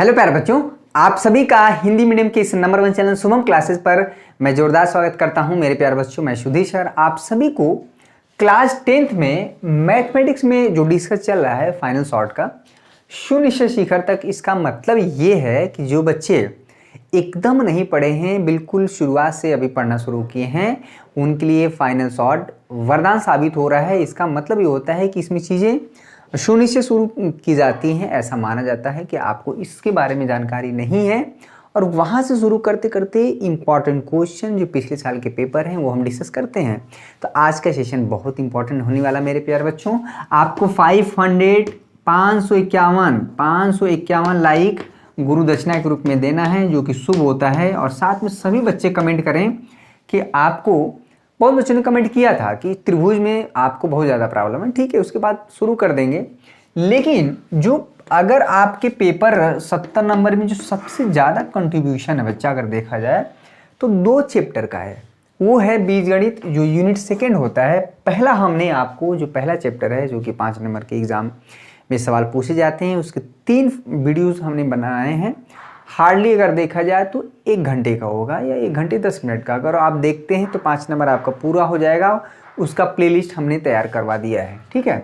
Hello प्यारे बच्चों, आप सभी का हिंदी मीडियम के इस नंबर 1 चैनल शुभम क्लासेस पर मैं जोरदार स्वागत करता हूं। मेरे प्यारे बच्चों, मैं सुधीर सर आप सभी को क्लास 10th में मैथमेटिक्स में जो डिस्कस चल रहा है फाइनल सॉर्ट का शून्य से शिखर तक। इसका मतलब ये है कि जो बच्चे एकदम नहीं पढ़े हैं, बिल्कुल शुरुआत से अभी पढ़ना शुरू किए हैं, उनके लिए फाइनल सॉर्ट वरदान साबित हो रहा है। इसका मतलब ये होता है कि इसमें चीज़ें शून्य से शुरू की जाती हैं। ऐसा माना जाता है कि आपको इसके बारे में जानकारी नहीं है और वहाँ से शुरू करते करते इम्पॉर्टेंट क्वेश्चन जो पिछले साल के पेपर हैं वो हम डिस्कस करते हैं। तो आज का सेशन बहुत इंपॉर्टेंट होने वाला मेरे प्यारे बच्चों। आपको 551 लाइक गुरु दक्षिणा के रूप में देना है, जो कि शुभ होता है। और साथ में सभी बच्चे कमेंट करें कि आपको, बहुत बच्चों ने कमेंट किया था कि त्रिभुज में आपको बहुत ज़्यादा प्रॉब्लम है। ठीक है, उसके बाद शुरू कर देंगे। लेकिन जो अगर आपके पेपर 70 नंबर में जो सबसे ज़्यादा कंट्रीब्यूशन है बच्चा, अगर देखा जाए तो 2 चैप्टर का है। वो है बीजगणित जो यूनिट सेकेंड होता है। पहला हमने आपको जो पहला चैप्टर है, जो कि 5 नंबर के एग्ज़ाम में सवाल पूछे जाते हैं, उसके 3 वीडियोज़ हमने बनाए हैं। हार्डली अगर देखा जाए तो 1 घंटे का होगा या 1 घंटे 10 मिनट का। अगर आप देखते हैं तो 5 नंबर आपका पूरा हो जाएगा। उसका प्लेलिस्ट हमने तैयार करवा दिया है। ठीक है,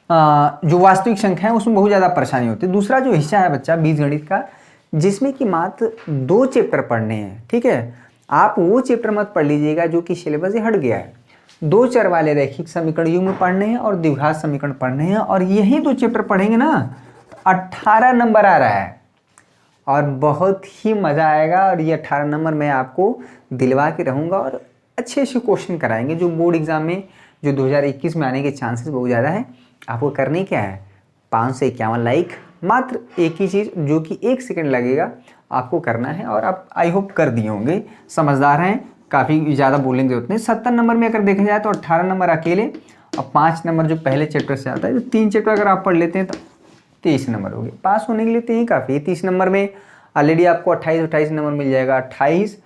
जो वास्तविक संख्या है उसमें बहुत ज़्यादा परेशानी होती है। दूसरा जो हिस्सा है बच्चा बीजगणित का, जिसमें कि मात्र 2 चैप्टर पढ़ने हैं। ठीक है, आप वो चैप्टर मत पढ़ लीजिएगा जो कि सिलेबस से हट गया है। 2 चर वाले रैखिक समीकरण युग्म पढ़ने हैं और द्विघात समीकरण पढ़ने हैं। और यही 2 चैप्टर पढ़ेंगे ना तो 18 नंबर आ रहा है और बहुत ही मज़ा आएगा। और ये 18 नंबर मैं आपको दिलवा के रहूँगा और अच्छे से क्वेश्चन कराएंगे जो बोर्ड एग्ज़ाम में जो 2021 में आने के चांसेस बहुत ज़्यादा है। आपको करने क्या है, 551 लाइक, मात्र एक ही चीज़ जो कि 1 सेकंड लगेगा आपको करना है। और आप आई होप कर दिए होंगे, समझदार हैं, काफ़ी ज़्यादा बोलने की जरूरत नहीं। 70 नंबर में अगर देखा जाए तो 18 नंबर अकेले और 5 नंबर जो पहले चैप्टर से आता है। तो 3 चैप्टर अगर आप पढ़ लेते हैं तो 23 नंबर हो गए। पास होने के लिए तो यही काफ़ी है। 30 नंबर में ऑलरेडी आपको 28 नंबर मिल जाएगा। 28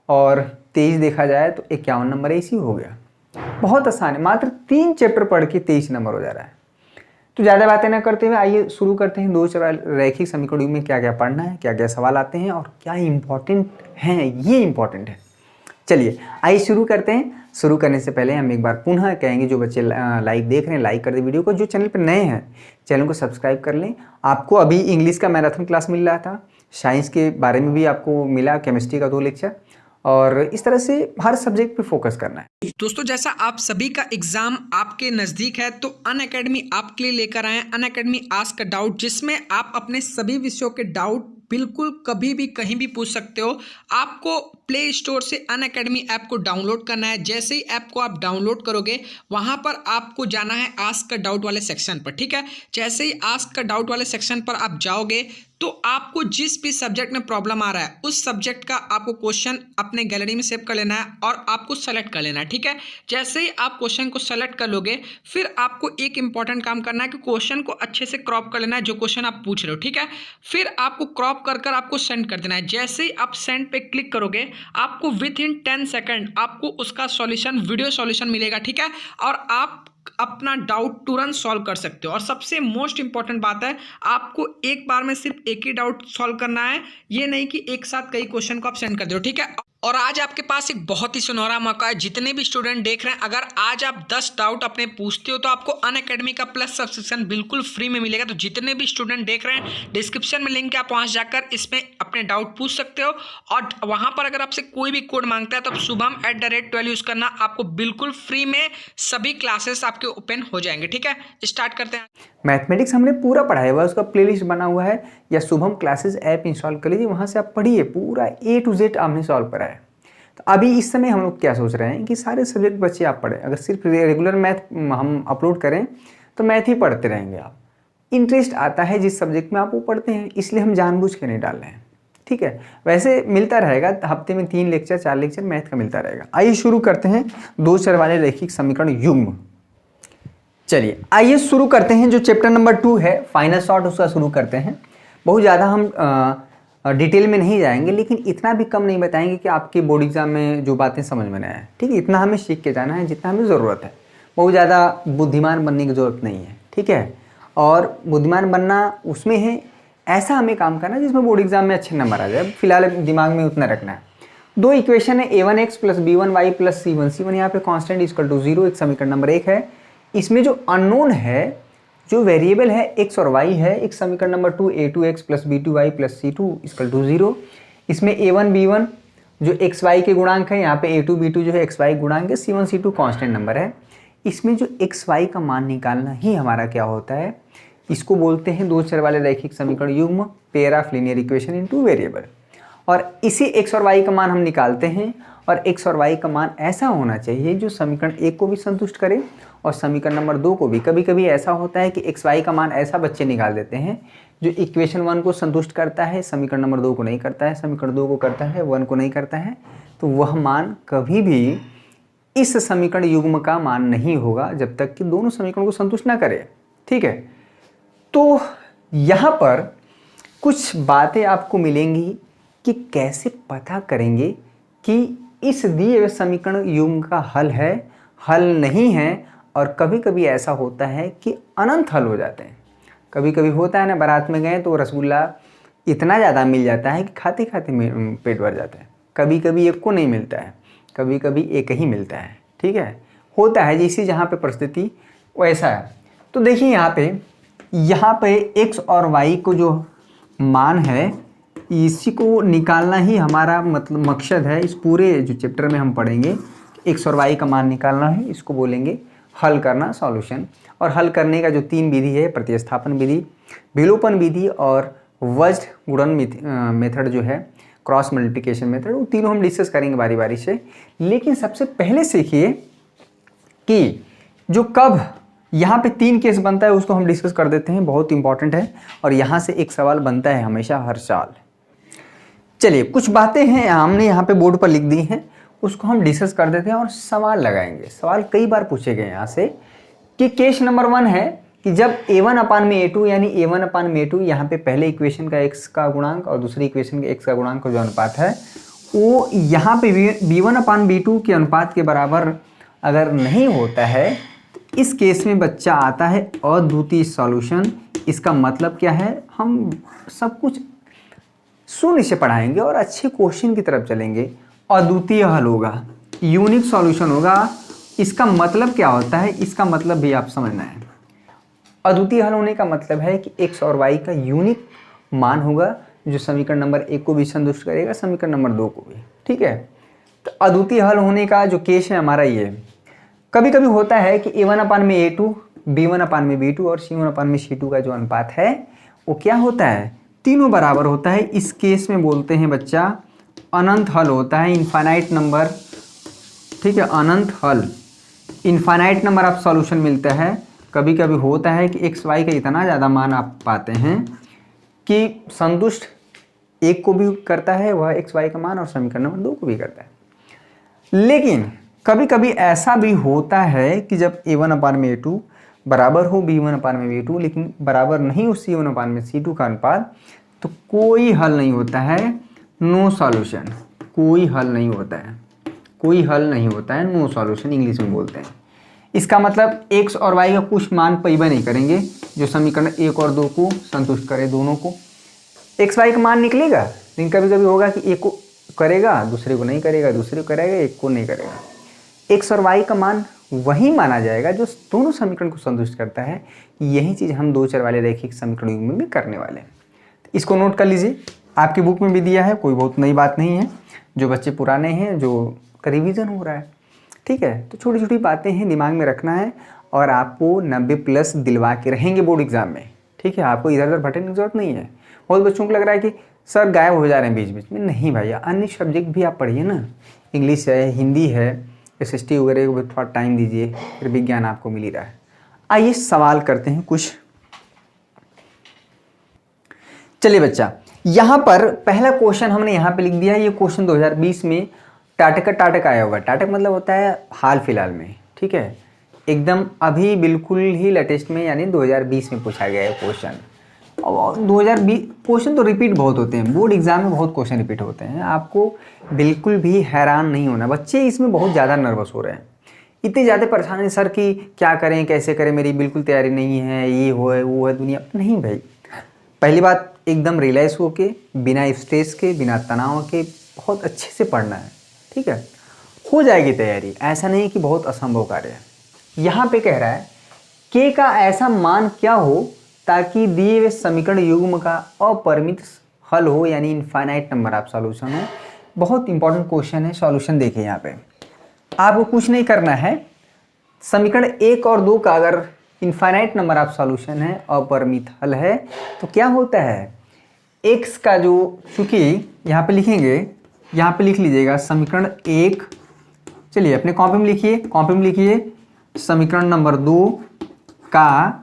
और 23 देखा जाए तो 51 नंबर ऐसी हो गया। बहुत आसान है, मात्र 3 चैप्टर पढ़ के 23 नंबर हो जा रहा है। तो ज़्यादा बातें ना करते हुए आइए शुरू करते हैं। 2 चर रैखिक समीकरण में क्या क्या पढ़ना है, क्या क्या सवाल आते हैं और क्या इंपॉर्टेंट हैं, ये इंपॉर्टेंट है। चलिए आइए शुरू करते हैं। शुरू करने से पहले हम एक बार पुनः कहेंगे, जो बच्चे लाइव देख रहे हैं लाइक कर दे वीडियो को। जो चैनल पर नए हैं चैनल को सब्सक्राइब कर लें। आपको अभी इंग्लिश का मैराथन क्लास मिल रहा था, साइंस के बारे में भी आपको मिला, केमिस्ट्री का 2 लेक्चर, और इस तरह से हर सब्जेक्ट पे फोकस करना है। दोस्तों, जैसा आप सभी का एग्जाम आपके नज़दीक है तो अनअकैडमी आपके लिए लेकर आए अनअकैडमी आस्क अ डाउट, जिसमें आप अपने सभी विषयों के डाउट बिल्कुल कभी भी कहीं भी पूछ सकते हो। आपको प्ले स्टोर से अनअकैडमी ऐप को डाउनलोड करना है। जैसे ही ऐप को आप डाउनलोड करोगे वहां पर आपको जाना है आस्क अ डाउट वाले सेक्शन पर। ठीक है, जैसे ही आस्क अ डाउट वाले सेक्शन पर आप जाओगे तो आपको जिस भी सब्जेक्ट में प्रॉब्लम आ रहा है उस सब्जेक्ट का आपको क्वेश्चन अपने गैलरी में सेव कर लेना है और आपको सेलेक्ट कर लेना है। ठीक है, जैसे ही आप क्वेश्चन को सेलेक्ट कर लोगे फिर आपको एक इंपॉर्टेंट काम करना है कि क्वेश्चन को अच्छे से क्रॉप कर लेना है, जो क्वेश्चन आप पूछ रहे हो। ठीक है, फिर आपको क्रॉप कर आपको सेंड कर देना है। जैसे ही आप सेंड पे क्लिक करोगे आपको विद इन 10 सेकेंड आपको उसका सॉल्यूशन, वीडियो सॉल्यूशन मिलेगा। ठीक है, और आप अपना डाउट तुरंत सॉल्व कर सकते हो। और सबसे मोस्ट इंपॉर्टेंट बात है, आपको एक बार में सिर्फ एक ही डाउट सॉल्व करना है, ये नहीं कि एक साथ कई क्वेश्चन को आप सेंड कर दो। ठीक है, और आज आपके पास एक बहुत ही सुनहरा मौका है। जितने भी स्टूडेंट देख रहे हैं, अगर आज आप 10 डाउट अपने पूछते हो तो आपको अनअकैडमी का प्लस सब्सक्रिप्शन बिल्कुल फ्री में मिलेगा। तो जितने भी स्टूडेंट देख रहे हैं, डिस्क्रिप्शन में लिंक है, आप वहां जाकर इसमें अपने डाउट पूछ सकते हो। और वहां पर अगर आपसे कोई भी कोड मांगता है तो आप शुभम@12 यूज करना, आपको बिल्कुल फ्री में सभी क्लासेस आपके ओपन हो जाएंगे। ठीक है, स्टार्ट करते हैं। मैथमेटिक्स हमने पूरा पढ़ाया हुआ है, उसका प्लेलिस्ट बना हुआ है, या शुभम क्लासेस ऐप इंस्टॉल कर लीजिए, वहाँ से आप पढ़िए, पूरा A to Z आपने सॉल्व करा है। तो अभी इस समय हम लोग क्या सोच रहे हैं कि सारे सब्जेक्ट बच्चे आप पढ़ें। अगर सिर्फ रेगुलर मैथ हम अपलोड करें तो मैथ ही पढ़ते रहेंगे आप। इंटरेस्ट आता है जिस सब्जेक्ट में आप वो पढ़ते हैं, इसलिए हम जानबूझ के नहीं डाल रहे हैं। ठीक है, वैसे मिलता रहेगा, हफ्ते में 3 लेक्चर 4 लेक्चर मैथ का मिलता रहेगा। आइए शुरू करते हैं 2 चर वाले रैखिक समीकरण युग्म। चलिए आइए शुरू करते हैं। जो चैप्टर नंबर 2 है फाइनल सॉर्ट, उसका शुरू करते हैं। बहुत ज़्यादा हम डिटेल में नहीं जाएंगे, लेकिन इतना भी कम नहीं बताएंगे कि आपके बोर्ड एग्जाम में जो बातें समझ में ना आए। ठीक है, इतना हमें सीख के जाना है जितना हमें ज़रूरत है। बहुत ज़्यादा बुद्धिमान बनने की ज़रूरत नहीं है। ठीक है, और बुद्धिमान बनना उसमें है ऐसा हमें काम करना है जिसमें बोर्ड एग्जाम में अच्छे नंबर आ जाए। फिलहाल दिमाग में उतना रखना है। दो इक्वेशन है a1x plus b1y plus c1 यहाँ पे कांस्टेंट इक्वल टू 0, एक समीकरण नंबर 1 है। इसमें जो अननोन है, जो वेरिएबल है x और y है, एक समीकरण नंबर 2 a2x plus b2y plus c2 equal to 0। इसमें a1 b1 जो एक्स वाई के गुणांक है, यहाँ पे a2 b2 जो है एक्स वाई गुणांक है, c1 c2 कांस्टेंट नंबर है। इसमें जो एक्स वाई का मान निकालना ही हमारा क्या होता है, इसको बोलते हैं दो चर वाले रैखिक समीकरण युग्म, pair of linear equation into variable. और इसी एक्स और वाई का मान हम निकालते हैं, और एक्स और वाई का मान ऐसा होना चाहिए जो समीकरण 1 को भी संतुष्ट करे और समीकरण नंबर 2 को भी। कभी कभी ऐसा होता है कि एक्स वाई का मान ऐसा बच्चे निकाल देते हैं जो इक्वेशन 1 को संतुष्ट करता है, समीकरण नंबर 2 को नहीं करता है, समीकरण 2 को करता है, 1 को नहीं करता है, तो वह मान कभी भी इस समीकरण युग्म का मान नहीं होगा जब तक कि दोनों समीकरण को संतुष्ट ना करे। ठीक है, तो यहाँ पर कुछ बातें आपको मिलेंगी कि कैसे पता करेंगे कि इस दिए हुए समीकरण युग्म का हल है, हल नहीं है। और कभी कभी ऐसा होता है कि अनंत हल हो जाते हैं। कभी कभी होता है ना, बारात में गए तो रसगुल्ला इतना ज़्यादा मिल जाता है कि खाते खाते पेट भर जाता है। कभी कभी एक को नहीं मिलता है, कभी कभी एक ही मिलता है। ठीक है, होता है जैसी जहाँ पे परिस्थिति वैसा है। तो देखिए यहाँ पे x और y को जो मान है, इसी को निकालना ही हमारा मतलब मकसद है। इस पूरे जो चैप्टर में हम पढ़ेंगे x और y का मान निकालना है, इसको बोलेंगे हल करना, सॉल्यूशन। और हल करने का जो 3 विधि है, प्रतिस्थापन विधि, विलोपन विधि और वज्र गुणन मेथड जो है, क्रॉस मल्टीप्लिकेशन मेथड, वो तीनों हम डिस्कस करेंगे बारी बारी से। लेकिन सबसे पहले सीखिए कि जो कब यहाँ पे 3 केस बनता है उसको हम डिस्कस कर देते हैं, बहुत इंपॉर्टेंट है। और यहाँ से एक सवाल बनता है हमेशा हर साल। चलिए, कुछ बातें हैं हमने यहाँ पे बोर्ड पर लिख दी हैं, उसको हम डिस्कस कर देते हैं और सवाल लगाएंगे। सवाल कई बार पूछे गए यहाँ से कि केस नंबर 1 है कि जब a1 अपान में a2 यानी a1 अपान में a2, यहाँ पे पहले इक्वेशन का x का गुणांक और दूसरी इक्वेशन के x का गुणांक का जो अनुपात है वो यहाँ पे b1 अपान b2 के अनुपात के बराबर अगर नहीं होता है, तो इस केस में बच्चा आता है अद्वितीय सॉल्यूशन। इसका मतलब क्या है, हम सब कुछ शून्य से पढ़ाएंगे और अच्छे क्वेश्चन की तरफ चलेंगे। अद्वितीय हल होगा, यूनिक सॉल्यूशन होगा। इसका मतलब क्या होता है, इसका मतलब भी आप समझना है। अद्वितीय हल होने का मतलब है कि x और y का यूनिक मान होगा जो समीकरण नंबर 1 को भी संतुष्ट करेगा, समीकरण नंबर 2 को भी। ठीक है, तो अद्वितीय हल होने का जो केस है हमारा ये, कभी कभी होता है कि a1 अपान में a2, b1 अपान में b2 और c1 अपान में c2 का जो अनुपात है वो क्या होता है, तीनों बराबर होता है। इस केस में बोलते हैं बच्चा अनंत हल होता है, इनफाइनाइट नंबर। ठीक है, अनंत हल, इनफाइनाइट नंबर ऑफ सॉल्यूशन मिलता है। कभी कभी होता है कि एक्स वाई का इतना ज़्यादा मान आप पाते हैं कि संतुष्ट 1 को भी करता है वह एक्स वाई का मान और समीकरण नंबर 2 को भी करता है। लेकिन कभी कभी ऐसा भी होता है कि जब a1 अपान में a2 बराबर हो b1 अपान में b2, लेकिन बराबर नहीं हो c1 अपान में c2 का अनुपात, तो कोई हल नहीं होता है, नो सॉल्यूशन। कोई हल नहीं होता है, कोई हल नहीं होता है, नो सॉल्यूशन इंग्लिश में बोलते हैं। इसका मतलब x और y का कुछ मान पैबा नहीं करेंगे जो समीकरण 1 और 2 को संतुष्ट करे। दोनों को x y का मान निकलेगा, लेकिन कभी कभी होगा कि एक को करेगा दूसरे को नहीं करेगा, दूसरे को करेगा एक को नहीं करेगा। x और y का मान वही माना जाएगा जो दोनों समीकरण को संतुष्ट करता है। यही चीज़ हम दो चर वाले रैखिक समीकरण युग्म में भी करने वाले हैं। इसको नोट कर लीजिए, आपकी बुक में भी दिया है, कोई बहुत नई बात नहीं है। जो बच्चे पुराने हैं, जो रिवीजन हो रहा है, ठीक है, तो छोटी छोटी बातें हैं, दिमाग में रखना है और आपको 90+ दिलवा के रहेंगे बोर्ड एग्जाम में। ठीक है, आपको इधर उधर भटकने की जरूरत नहीं है। बहुत बच्चों को लग रहा है कि सर गायब हो जा रहे हैं बीच बीच में। नहीं भैया, अन्य सब्जेक्ट भी आप पढ़िए ना, इंग्लिश है, हिंदी है, SST वगैरह को भी थोड़ा टाइम दीजिए, फिर विज्ञान आपको मिल ही रहा है। आइए सवाल करते हैं कुछ। चलिए बच्चा, यहाँ पर पहला क्वेश्चन हमने यहाँ पे लिख दिया है। ये क्वेश्चन 2020 में टाटक आया होगा। टाटक मतलब होता है हाल फिलहाल में। ठीक है, एकदम अभी बिल्कुल ही लेटेस्ट में, यानी 2020 में पूछा गया है क्वेश्चन। और 2020 क्वेश्चन तो रिपीट बहुत होते हैं, बोर्ड एग्जाम में बहुत क्वेश्चन रिपीट होते हैं। आपको बिल्कुल भी हैरान नहीं होना। बच्चे इसमें बहुत ज़्यादा नर्वस हो रहे हैं, इतने ज़्यादा परेशान हैं सर कि क्या करें कैसे करें, मेरी बिल्कुल तैयारी नहीं है, ये हो है वो है दुनिया। नहीं भाई, पहली बात एकदम रिलैक्स होके, बिना स्ट्रेस के, बिना तनाव के बहुत अच्छे से पढ़ना है, ठीक है। हो जाएगी तैयारी, ऐसा नहीं कि बहुत असंभव कार्य है। यहाँ पे कह रहा है के का ऐसा मान क्या हो ताकि दिए हुए समीकरण युग्म का अपरिमित हल हो, यानी इनफाइनाइट नंबर ऑफ सॉल्यूशन हो। बहुत इंपॉर्टेंट क्वेश्चन है। सॉल्यूशन देखिए, यहाँ पे आपको कुछ नहीं करना है। समीकरण 1 और 2 का अगर इनफाइनाइट नंबर ऑफ सॉल्यूशन है, अपरिमित हल है, तो क्या होता है, x का जो, चूंकि यहाँ पे लिखेंगे, यहाँ पे लिख लीजिएगा समीकरण 1, चलिए अपने कॉपी में लिखिए, कॉपी में लिखिए समीकरण नंबर 2 का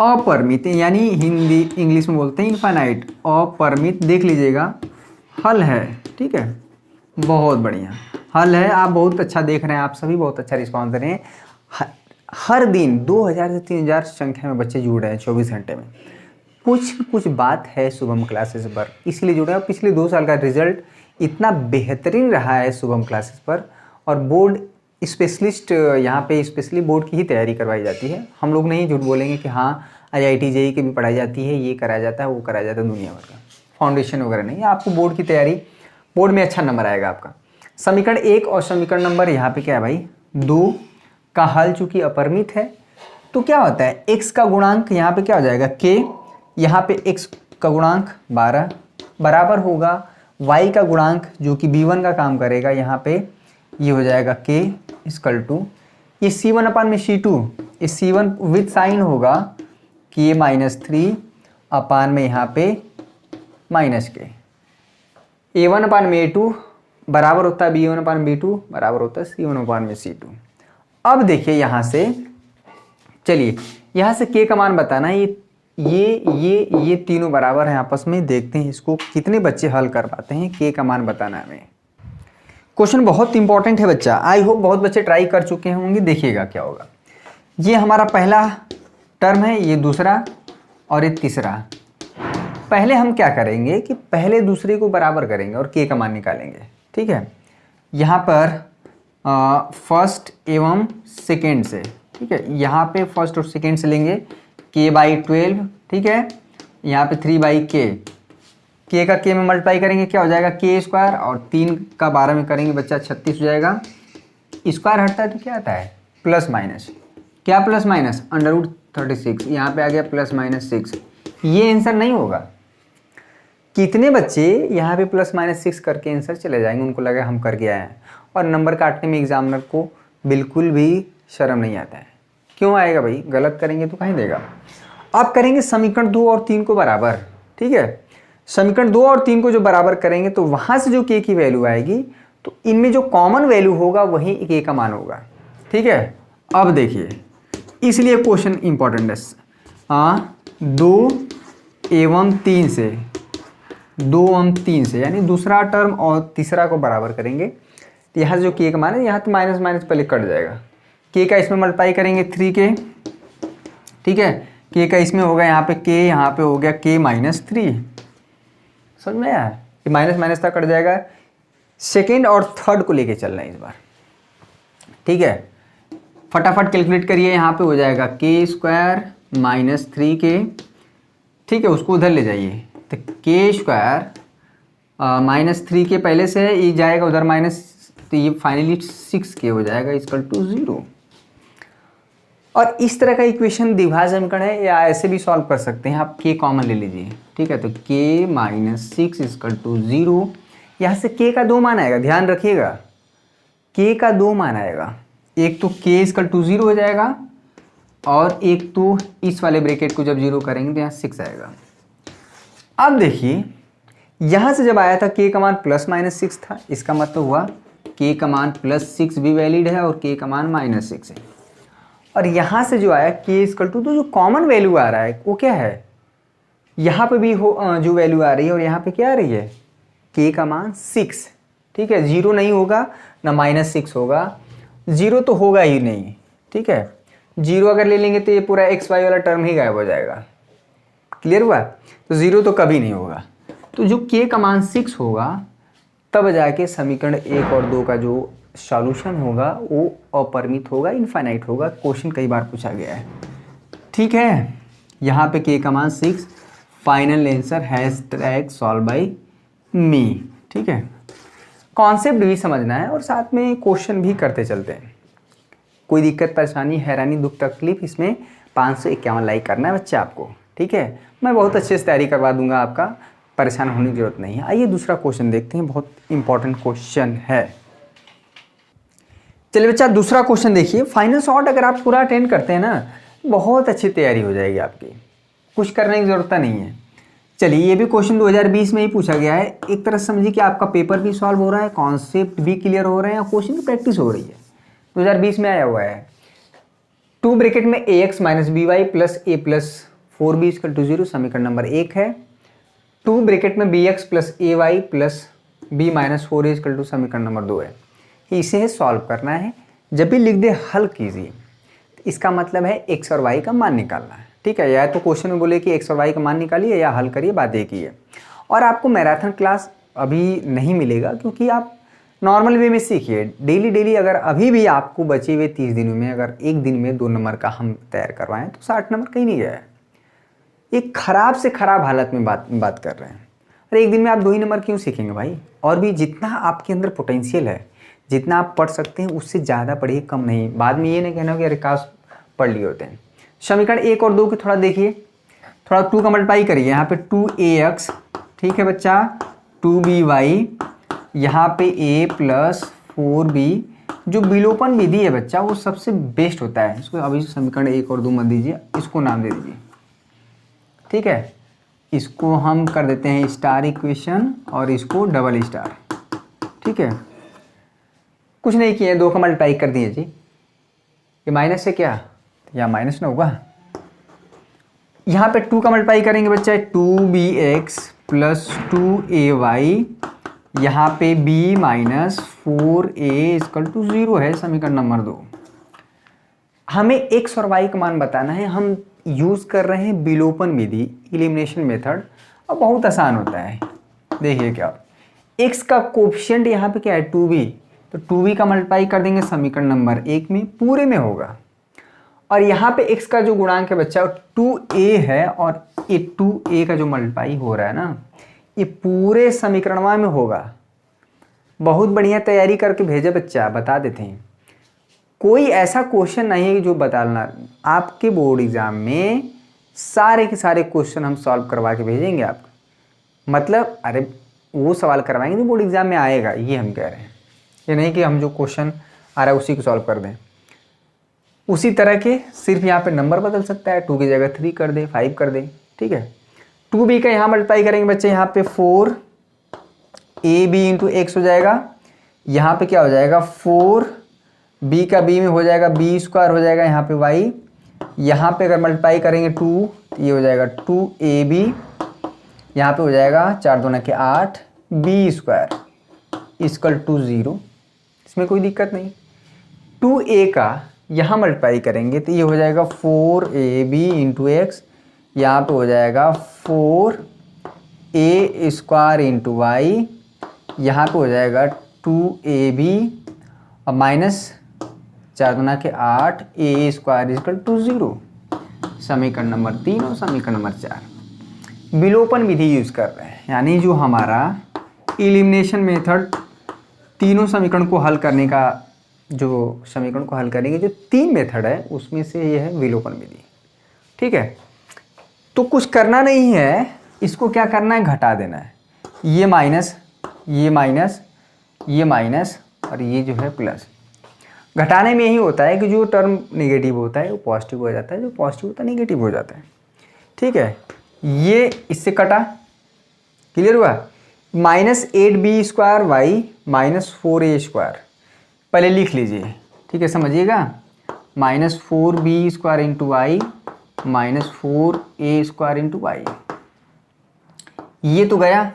अपरिमित, यानी हिंदी इंग्लिश में बोलते हैं इनफाइनाइट, अपरिमित देख लीजिएगा हल है, ठीक है। बहुत बढ़िया हल है, आप बहुत अच्छा देख रहे हैं, आप सभी बहुत अच्छा रिस्पॉन्स दे रहे हैं। हर दिन 2000 से 3000 संख्या में बच्चे जुड़ रहे हैं 24 घंटे में। कुछ बात है शुभम क्लासेस पर, इसलिए जुड़े हैं। पिछले 2 साल का रिजल्ट इतना बेहतरीन रहा है शुभम क्लासेस पर, और बोर्ड स्पेशलिस्ट यहाँ पे स्पेशली बोर्ड की ही तैयारी करवाई जाती है। हम लोग नहीं झूठ बोलेंगे कि हाँ IIT JEE की भी पढ़ाई जाती है, ये कराया जाता है, वो कराया जाता है, दुनिया भर का फाउंडेशन वगैरह नहीं। आपको बोर्ड की तैयारी, बोर्ड में अच्छा नंबर आएगा आपका। समीकरण 1 और समीकरण नंबर यहाँ पे क्या है भाई 2 का हल चूंकि अपरिमित है, तो क्या होता है x का गुणांक यहाँ पे क्या हो जाएगा k, यहाँ पे x का गुणांक 12 बराबर होगा y का गुणांक जो कि b1 का काम करेगा, यहाँ पे ये हो जाएगा k इक्वल टू ये c1 अपान में c2, ये c1 विद साइन होगा k -3 अपान में यहाँ पे -k, a1 अपान में a2 बराबर होता है b1 अपान b2 बराबर होता है c1 अपान में c2। अब देखिए यहाँ से, चलिए यहाँ से k का मान बताना है। ये तीनों बराबर हैं आपस में, देखते हैं इसको कितने बच्चे हल कर पाते हैं। k का मान बताना है हमें। क्वेश्चन बहुत इंपॉर्टेंट है बच्चा, आई होप बहुत बच्चे ट्राई कर चुके होंगे। देखिएगा क्या होगा। ये हमारा पहला टर्म है, ये दूसरा और ये तीसरा। पहले हम क्या करेंगे कि पहले दूसरे को बराबर करेंगे और k का मान निकालेंगे, ठीक है। यहाँ पर फर्स्ट एवं सेकेंड से, ठीक है, यहाँ पे फर्स्ट और सेकेंड से लेंगे k/12, ठीक है। यहाँ पे 3/k, k का k में मल्टीप्लाई करेंगे क्या हो जाएगा k² और 3 का 12 में करेंगे बच्चा 36 हो जाएगा। स्क्वायर हटता है तो क्या आता है प्लस माइनस, क्या प्लस माइनस √36, यहाँ पे आ गया +-6। ये आंसर नहीं होगा। कितने बच्चे यहाँ पे +-6 करके आंसर चले जाएंगे, उनको लगा हम करके आए हैं, और नंबर काटने में एग्जामिनर को बिल्कुल भी शर्म नहीं आता है। क्यों आएगा भाई, गलत करेंगे तो कहीं देगा। आप करेंगे समीकरण 2 और 3 को बराबर, ठीक है। समीकरण 2 और 3 को जो बराबर करेंगे तो वहाँ से जो k की वैल्यू आएगी, तो इनमें जो कॉमन वैल्यू होगा वही k का मान होगा, ठीक है। अब देखिए, इसलिए क्वेश्चन इंपॉर्टेंट है। 2 एवं 3 से, 2 एवं 3 से, यानी दूसरा टर्म और तीसरा को बराबर करेंगे तो यहाँ से जो k का मान है, यहाँ तो माइनस माइनस पहले कट जाएगा। k का इसमें मल्टीप्लाई करेंगे 3k, ठीक है। k का इसमें होगा यहाँ पे k, यहाँ पे हो गया k -3, समझ में आया। ये माइनस माइनस तक कट जाएगा। सेकेंड और थर्ड को लेके चलना है इस बार, ठीक है। फटाफट कैलकुलेट करिए, यहाँ पे हो जाएगा k² -3k, ठीक है। उसको उधर ले जाइए तो k² -3k पहले से है, ये जाएगा उधर माइनस, तो ये फाइनली 6k हो जाएगा इक्वल टू 0। और इस तरह का इक्वेशन द्विघात समीकरण है, या ऐसे भी सॉल्व कर सकते हैं आप। k कॉमन ले लीजिए, ठीक है। तो k -6 इक्वल टू 0। यहाँ से k का 2 मान आएगा, ध्यान रखिएगा k का 2 मान आएगा। एक तो k इक्वल टू 0 हो जाएगा, और एक तो इस वाले ब्रैकेट को जब 0 करेंगे तो यहाँ 6 आएगा। अब देखिए, यहाँ से जब आया था k का मान +-6 था, इसका मतलब हुआ k का मान +6 भी वैलिड है और k का मान -6 है। और यहाँ से जो आया k इक्वल टू, तो जो कॉमन वैल्यू आ रहा है वो क्या है, यहाँ पे भी जो वैल्यू आ रही है और यहाँ पे क्या आ रही है, k का मान 6, ठीक है। 0 नहीं होगा ना -6 होगा, 0 तो होगा ही नहीं, ठीक है। 0 अगर ले लेंगे तो ये पूरा x y वाला टर्म ही गायब हो जाएगा। क्लियर हुआ। तो 0 तो कभी नहीं होगा। तो जो k का मान 6 होगा, तब जाके समीकरण 1 और 2 का जो सॉल्यूशन होगा वो अपरिमित होगा, इनफाइनाइट होगा। क्वेश्चन कई बार पूछा गया है, ठीक है। यहाँ पे k का मान 6, final answer #solve by me। ठीक है, कॉन्सेप्ट भी समझना है और साथ में क्वेश्चन भी करते चलते हैं। कोई दिक्कत परेशानी हैरानी दुख तकलीफ, इसमें 551 लाइक करना है बच्चे आपको। ठीक है, मैं बहुत अच्छे से तैयारी करवा दूंगा, आपका परेशान होने की जरूरत नहीं है। आइए दूसरा क्वेश्चन देखते हैं, बहुत इंपॉर्टेंट क्वेश्चन है। चलिए बच्चा दूसरा क्वेश्चन देखिए। फाइनल शॉट अगर आप पूरा अटेंड करते हैं ना, बहुत अच्छी तैयारी हो जाएगी आपकी, कुछ करने की ज़रूरत नहीं है। चलिए ये भी क्वेश्चन 2020 में ही पूछा गया है। एक तरह से समझिए कि आपका पेपर भी सॉल्व हो रहा है, कॉन्सेप्ट भी क्लियर हो रहे हैं और क्वेश्चन की प्रैक्टिस हो रही है। 2020 में आया हुआ है 2 ब्रैकेट में ax minus b y plus a plus 4b equal to 0, समीकरण नंबर 1 है। 2 ब्रैकेट में bx plus a y plus b minus 4a equal to समीकरण नंबर 2 है। इसे सॉल्व करना है। जब भी लिख दे हल कीजिए, इसका मतलब है x और y का मान निकालना है। ठीक है, या तो क्वेश्चन में बोले कि x और y का मान निकालिए या हल करिए, बात एक ही है। और आपको मैराथन क्लास अभी नहीं मिलेगा, क्योंकि आप नॉर्मल वे में सीखिए। डेली अगर अभी भी आपको बचे हुए 30 दिनों में अगर एक दिन में 2 नंबर का हम तैयार करवाएं तो 60 नंबर कहीं नहीं गया है। एक खराब से खराब हालत में बात कर रहे हैं। अरे एक दिन में आप 2 ही नंबर क्यों सीखेंगे भाई? और भी जितना आपके अंदर पोटेंशियल है, जितना आप पढ़ सकते हैं उससे ज़्यादा पढ़िए, कम नहीं। बाद में ये नहीं कहना कि अरे काश पढ़ लिए होते हैं। समीकरण 1 और 2 की थोड़ा देखिए, थोड़ा 2 का मल्टीप्लाई करिए। यहाँ पे 2ax, ठीक है बच्चा, 2by, यहाँ पे a प्लस 4b। जो विलोपन विधि है बच्चा वो सबसे बेस्ट होता है। इसको अभी समीकरण 1 और 2 मत दीजिए, इसको नाम दे दीजिए। ठीक है, इसको हम कर देते हैं स्टार इक्वेशन और इसको डबल स्टार। ठीक है, कुछ नहीं किए, 2 का मल्टीप्लाई कर दिए जी। ये माइनस है क्या, या माइनस ना होगा। यहाँ पे 2 का मल्टीप्लाई करेंगे बच्चा, 2bx प्लस 2ay, यहाँ पे b minus 4a equal to 0 है, समीकरण नंबर 2। हमें x और y का मान बताना है। हम यूज़ कर रहे हैं विलोपन विधि, एलिमिनेशन मेथड, और बहुत आसान होता है। देखिए क्या, x का कोफिशिएंट यहाँ पे क्या है, 2b, तो 2b का मल्टीप्लाई कर देंगे समीकरण नंबर 1 में, पूरे में होगा। और यहाँ पे x का जो गुणांक है बच्चा 2a है, और ये 2a का जो मल्टीप्लाई हो रहा है ना, ये पूरे समीकरण में होगा। बहुत बढ़िया तैयारी करके भेजे बच्चा, बता देते हैं। कोई ऐसा क्वेश्चन नहीं है कि जो बताना, आपके बोर्ड एग्जाम में सारे के सारे क्वेश्चन हम सॉल्व करवा के भेजेंगे आपको। मतलब अरे वो सवाल करवाएंगे जो बोर्ड एग्जाम में आएगा, ये हम कह रहे हैं। ये नहीं कि हम जो क्वेश्चन आ रहा है उसी को सॉल्व कर दें। उसी तरह के सिर्फ यहाँ पे नंबर बदल सकता है, 2 की जगह 3 कर दे, 5 कर दे। ठीक है, 2b का यहाँ मल्टीप्लाई करेंगे बच्चे, यहाँ पे 4ab इंटू एक्स हो जाएगा। यहाँ पे क्या हो जाएगा, 4b का b में हो जाएगा b स्क्वायर हो जाएगा, यहाँ पे y। यहाँ पे अगर मल्टीप्लाई करेंगे 2, तो ये हो जाएगा 2ab, यहाँ पे हो जाएगा 4 दूना के 8 b स्क्वायर इक्वल टू 0। इसमें कोई दिक्कत नहीं। 2a का यहाँ मल्टीप्लाई करेंगे तो ये हो जाएगा 4ab इंटू एक्स, यहाँ पे हो जाएगा 4a स्क्वायर इंटू वाई, यहाँ पे हो जाएगा 2ab और माइनस 4 दूना के 8 a स्क्वायर इक्वल टू 0, समीकरण नंबर 3 और समीकरण नंबर 4। विलोपन विधि यूज़ कर रहे हैं, यानी जो हमारा एलिमिनेशन मेथड तीनों समीकरण को हल करने का, जो समीकरण को हल करेंगे जो 3 मेथड है उसमें से ये है विलोपन विधि। ठीक है, तो कुछ करना नहीं है, इसको क्या करना है, घटा देना है। ये माइनस, ये माइनस, ये माइनस और ये जो है प्लस। घटाने में यही होता है कि जो टर्म नेगेटिव होता है वो पॉजिटिव हो जाता है, जो पॉजिटिव होता है नेगेटिव हो जाता है। ठीक है, ये इससे कटा, क्लियर हुआ। Minus 8b square y minus 4a square, पहले लिख लीजिए। ठीक है, समझिएगा, minus 4b square into y minus 4a square into y. ये तो गया,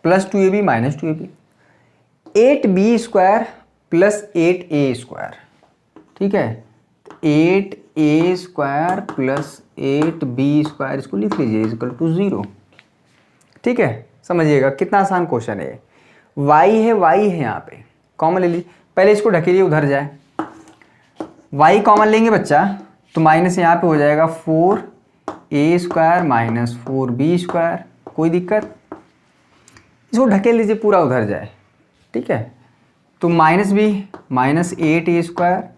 plus 2ab minus 2ab, 8b square plus 8a square. ठीक है, 8a square plus 8b square, इसको लिख लीजिए इक्वल टू 0। ठीक है, समझिएगा कितना आसान क्वेश्चन है। y है यहाँ पे कॉमन ले लीजिए, पहले इसको ढकेलिए उधर जाए। y कॉमन लेंगे बच्चा तो माइनस यहाँ पे हो जाएगा 4 ए स्क्वायर माइनस 4b स्क्वायर। कोई दिक्कत? इसको ढकेल लीजिए पूरा उधर जाए, ठीक है। तो minus b minus 8a square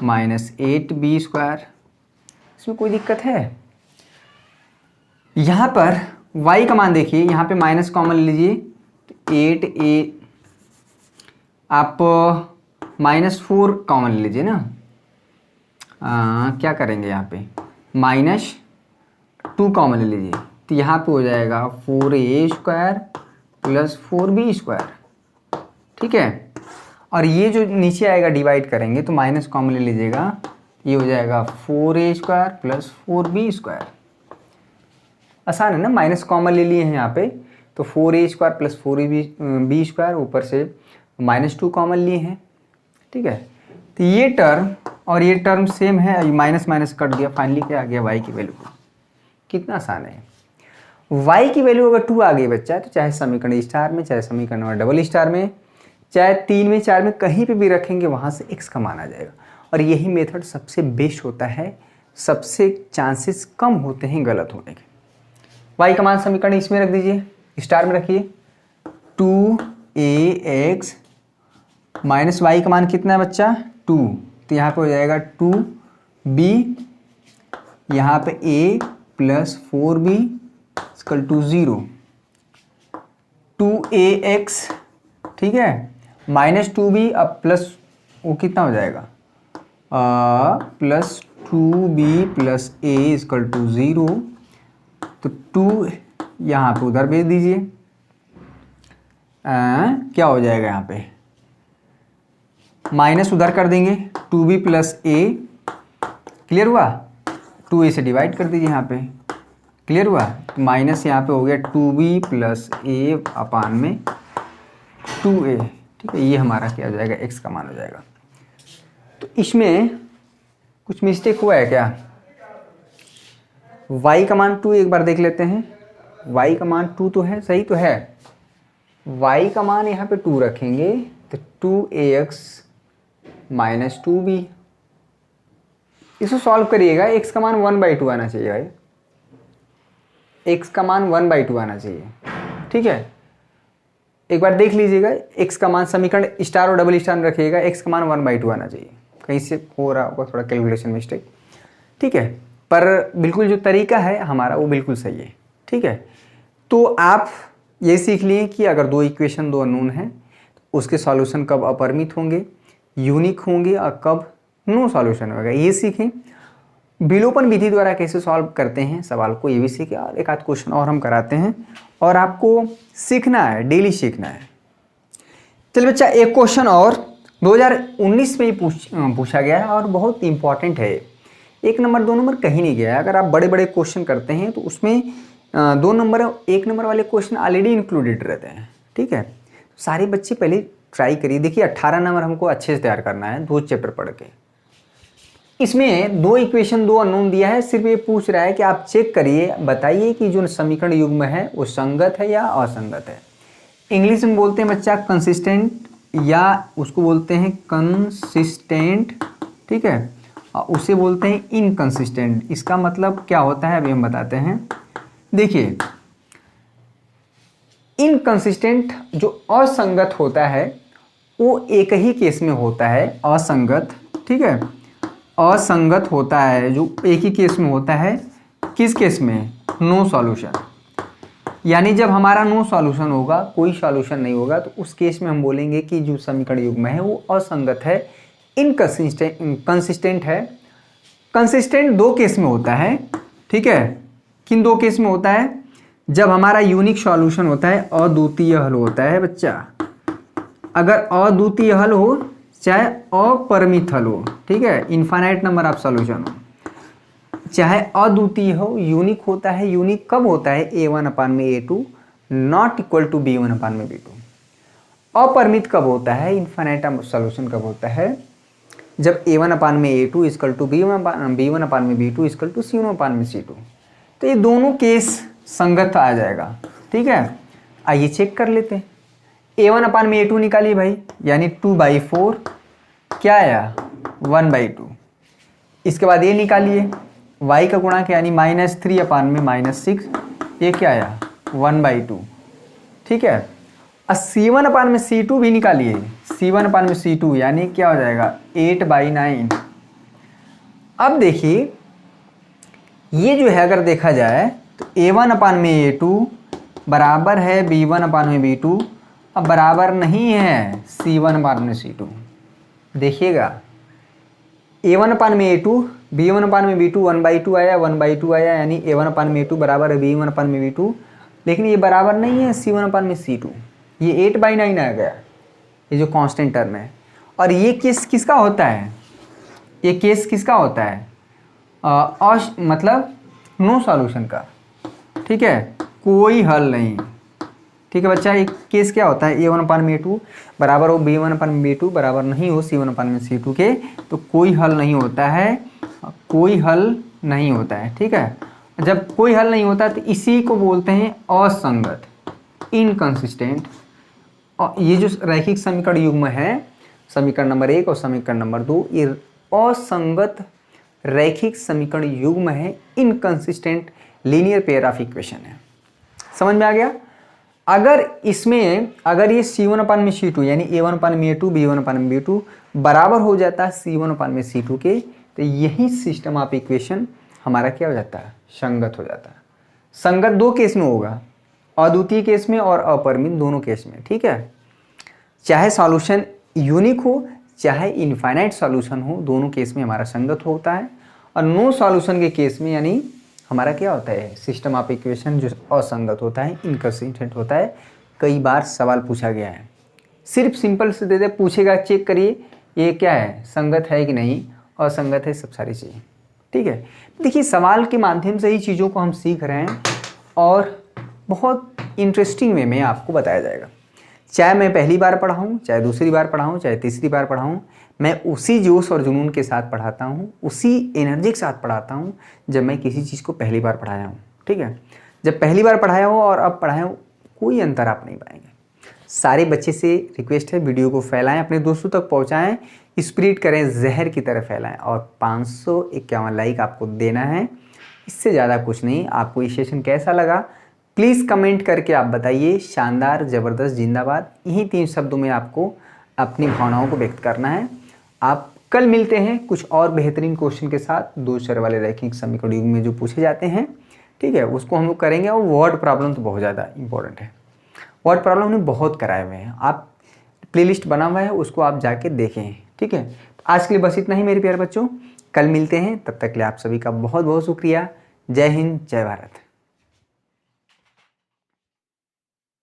minus 8b square, इसमें कोई दिक्कत है? यहाँ पर y का मान देखिए, यहाँ पे माइनस कॉमन लीजिए, 8a आप -4 कॉमन लीजिए ना। क्या करेंगे यहाँ पे, -2 कॉमन ले लीजिए, तो यहाँ पे हो जाएगा 4a square plus 4b square, ठीक है। और ये जो नीचे आएगा डिवाइड करेंगे तो माइनस कॉमन ले लीजिएगा, ये हो जाएगा 4a square plus 4b square. आसान है ना, माइनस कॉमन ले लिए हैं यहाँ पे, तो 4a square plus 4b square, ऊपर से -2 कॉमन लिए हैं, ठीक है। तो ये टर्म और ये टर्म सेम है, माइनस माइनस कट गया, फाइनली क्या आ गया, y की वैल्यू। कितना आसान है। y की वैल्यू अगर 2 आ गई बच्चा, तो चाहे समीकरण स्टार में, चाहे समीकरण और डबल स्टार में, चाहे 3 में 4 में, कहीं पे भी रखेंगे वहाँ से x का मान आ जाएगा। और यही मेथड सबसे बेस्ट होता है, सबसे चांसेस कम होते हैं गलत होने के। y का मान समीकरण इसमें रख दीजिए, स्टार में रखिए, 2ax माइनस y का मान कितना है बच्चा, 2, तो यहाँ पे हो जाएगा 2b, यहाँ पे a plus 4b equal to 0, 2ax, ठीक है, माइनस 2b, अब प्लस वो कितना हो जाएगा, plus 2b plus a equal to 0, तो 2 यहाँ पे उधर भेज दीजिए, क्या हो जाएगा यहाँ पे, माइनस उधर कर देंगे, 2b प्लस a, क्लियर हुआ, 2a से डिवाइड कर दीजिए यहाँ पे, क्लियर हुआ, तो माइनस यहाँ पे हो गया 2b प्लस a अपान में 2a, ठीक है। ये हमारा क्या हो जाएगा, x का मान हो जाएगा। तो इसमें कुछ मिस्टेक हुआ है क्या, y का मान 2 एक बार देख लेते हैं, y का मान 2 तो है, सही तो है, y का मान यहाँ पे 2 रखेंगे तो 2ax माइनस 2b, इसको सॉल्व करिएगा, x का मान 1/2 आना चाहिए भाई, x का मान 1/2 आना चाहिए, ठीक है। एक बार देख लीजिएगा, x का मान समीकरण स्टार और डबल स्टार में रखिएगा, x का मान 1/2 आना चाहिए, कहीं से हो रहा होगा थोड़ा कैलकुलेशन मिस्टेक, ठीक है। पर बिल्कुल जो तरीका है हमारा वो बिल्कुल सही है, ठीक है। तो आप ये सीख लिए कि अगर दो इक्वेशन, दो अननोन हैं, तो उसके सॉल्यूशन कब अपरिमित होंगे, यूनिक होंगे, और कब नो सॉल्यूशन होगा, ये सीखें। विलोपन विधि द्वारा कैसे सॉल्व करते हैं सवाल को, ये भी सीखें, और एक आध क्वेश्चन और हम कराते हैं, और आपको सीखना है, डेली सीखना है। चलिए बच्चा, एक क्वेश्चन और 2019 में ही पूछा गया है और बहुत इंपॉर्टेंट है। 1 नंबर 2 नंबर कहीं नहीं गया है। अगर आप बड़े बड़े क्वेश्चन करते हैं तो उसमें 2 नंबर 1 नंबर वाले क्वेश्चन ऑलरेडी इंक्लूडेड रहते हैं, ठीक है। सारे बच्चे पहले ट्राई करिए। देखिए 18 नंबर हमको अच्छे से तैयार करना है, 2 चैप्टर पढ़ के। इसमें 2 इक्वेशन 2 अननोन दिया है, सिर्फ ये पूछ रहा है कि आप चेक करिए, बताइए कि जो समीकरण युग्म है वो संगत है या असंगत है। इंग्लिश में बोलते हैं बच्चा कंसिस्टेंट, या उसको बोलते हैं कंसिस्टेंट, ठीक है, और उसे बोलते हैं इनकंसिस्टेंट। इसका मतलब क्या होता है अभी हम बताते हैं। देखिए इनकंसिस्टेंट जो असंगत होता है वो एक ही केस में होता है, असंगत, ठीक है, असंगत होता है जो एक ही केस में होता है। किस केस में, नो सॉल्यूशन, यानी जब हमारा नो सॉल्यूशन होगा, कोई सॉल्यूशन नहीं होगा, तो उस केस में हम बोलेंगे कि जो समीकरण युग्म है वो असंगत है, इनकंसिस्टेंट है। कंसिस्टेंट 2 केस में होता है, ठीक है। किन 2 केस में होता है, जब हमारा यूनिक सॉल्यूशन होता है, अद्वितीय हल होता है बच्चा। अगर अद्वितीय हल हो चाहे अपरिमित हल हो, ठीक है, इनफाइनाइट नंबर ऑफ सॉल्यूशन हो, चाहे अद्वितीय हो, यूनिक होता है। यूनिक कब होता है, a1/a2 not equal to b1/b2। अपरिमित कब होता है, इनफाइनाइट सॉल्यूशन कब होता है, जब a1/a2 equal to b1/b2 equal to c1/c2। तो ये दोनों केस संगत आ जाएगा, ठीक है। आइए चेक कर लेते हैं। a1/a2 निकालिए भाई, यानी 2/4, क्या आया 1/2। इसके बाद ये निकालिए y का गुणांक यानी -3 अपान में -6, ये क्या आया 1/2, ठीक है। और C1 अपान में C2 भी निकालिए, C1 अपान में C2 यानी क्या हो जाएगा 8/9। अब देखिए ये जो है अगर देखा जाए तो A1 अपान में A2 बराबर है B1 अपान में B2, अब बराबर नहीं है C1 अपान में C2। देखिएगा A1 अपान में A2, B1 अपान में B2 1/2 आया, 1/2 आया, यानी A1 अपान में A2 बराबर है B1 अपान में B2, लेकिन ये बराबर नहीं है C1 अपान में C2, ये 8/9 आ गया, ये जो कांस्टेंट टर्म है। और ये केस किसका होता है, ये केस किसका होता है मतलब नो सॉल्यूशन का, ठीक है, कोई हल नहीं, ठीक है बच्चा। एक केस क्या होता है A1 अपान में A2 बराबर हो B1 अपान में B2 बराबर नहीं हो C1 अपान में C2 के, तो कोई हल नहीं होता है, कोई हल नहीं होता है, ठीक है। जब कोई हल नहीं होता तो इसी को बोलते हैं असंगत, इनकंसिस्टेंट। और ये जो रैखिक समीकरण युग्म है, समीकरण नंबर 1 और समीकरण नंबर 2, ये असंगत रैखिक समीकरण युग्म है, inconsistent linear pair of equation है। समझ में आ गया। अगर इसमें अगर ये C1 अपान में C2 यानी A1 अपान में A2 B1 अपान में B2 बराबर हो जाता है C1 अपान में C2 के, तो यही सिस्टम ऑफ इक्वेशन हमारा क्या हो जाता है, संगत हो जाता है। संगत दो केस में होगा, अद्वितीय केस में और अपरिमित दोनों केस में, ठीक है। चाहे सॉल्यूशन यूनिक हो चाहे इनफाइनाइट सॉल्यूशन हो, दोनों केस में हमारा संगत होता है। और नो सॉल्यूशन के केस में यानी हमारा क्या होता है, सिस्टम ऑफ इक्वेशन जो असंगत होता है, इनकंसिस्टेंट होता है। कई बार सवाल पूछा गया है, सिर्फ सिंपल से दे दे, पूछेगा चेक करिए ये क्या है, संगत है कि नहीं, असंगत है, सब सारी चीज़ें, ठीक है। देखिए सवाल के माध्यम से ही चीज़ों को हम सीख रहे हैं और बहुत इंटरेस्टिंग वे में आपको बताया जाएगा। चाहे मैं पहली बार पढ़ाऊँ, चाहे दूसरी बार पढ़ाऊँ, चाहे तीसरी बार पढ़ाऊँ, मैं उसी जोश और जुनून के साथ पढ़ाता हूँ, उसी एनर्जी के साथ पढ़ाता हूँ जब मैं किसी चीज़ को पहली बार पढ़ाया हूँ, ठीक है। जब पहली बार पढ़ाया हो और अब पढ़ाया हो, कोई अंतर आप नहीं पाएंगे। सारे बच्चे से रिक्वेस्ट है वीडियो को फैलाएं, अपने दोस्तों तक पहुँचाएँ, स्प्रेड करें, जहर की तरह फैलाएं। और 551 लाइक आपको देना है, इससे ज़्यादा कुछ नहीं। आपको ये सेशन कैसा लगा प्लीज़ कमेंट करके आप बताइए। शानदार, ज़बरदस्त, जिंदाबाद, यही 3 शब्दों में आपको अपनी भावनाओं को व्यक्त करना है। आप कल मिलते हैं कुछ और बेहतरीन क्वेश्चन के साथ, 2 चर वाले रैखिक समीकरण युग्म में जो पूछे जाते हैं, ठीक है, उसको हम लोग करेंगे। और वर्ड प्रॉब्लम तो बहुत ज़्यादा इंपॉर्टेंट है, वर्ड प्रॉब्लम हमने बहुत कराए हुए हैं, आप प्लेलिस्ट बना हुआ है, उसको आप जाके देखें, ठीक है। आज के लिए बस इतना ही मेरे प्यारे बच्चों, कल मिलते हैं, तब तक के लिए आप सभी का बहुत बहुत शुक्रिया। जय हिंद, जय भारत।